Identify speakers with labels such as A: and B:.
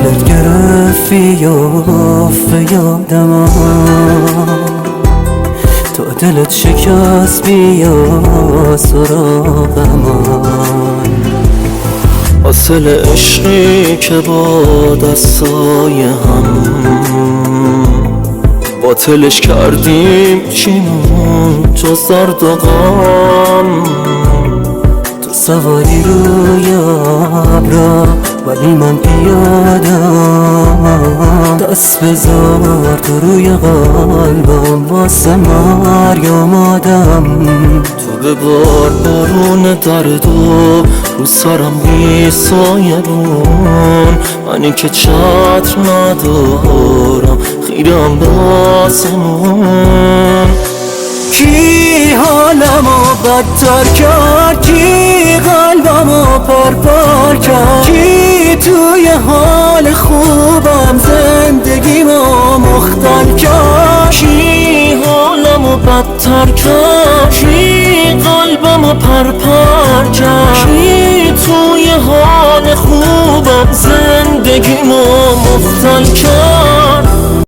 A: دلت گرفت بیافت یادم تا دلت شکست بیا سراغ من حاصل عشقی که با دستای هم باطلش کردیم چینون جز درد و غم تو سواری روی ابرا ولی من پیادم دست بذار تو روی قلبم واسه مریم آدم تو ببار بارون دردو رو سرم بی سایبون منی که چتر ندارم خیرم به آسمون کی حالمو بدتر کرد کی قلبمو پرپر کرد کی توی حال خوبم زندگیمو مختل کرد
B: کی حالمو بدتر کرد کی قلبمو پرپر کرد کی توی حال خوبم زندگیمو مختل کرد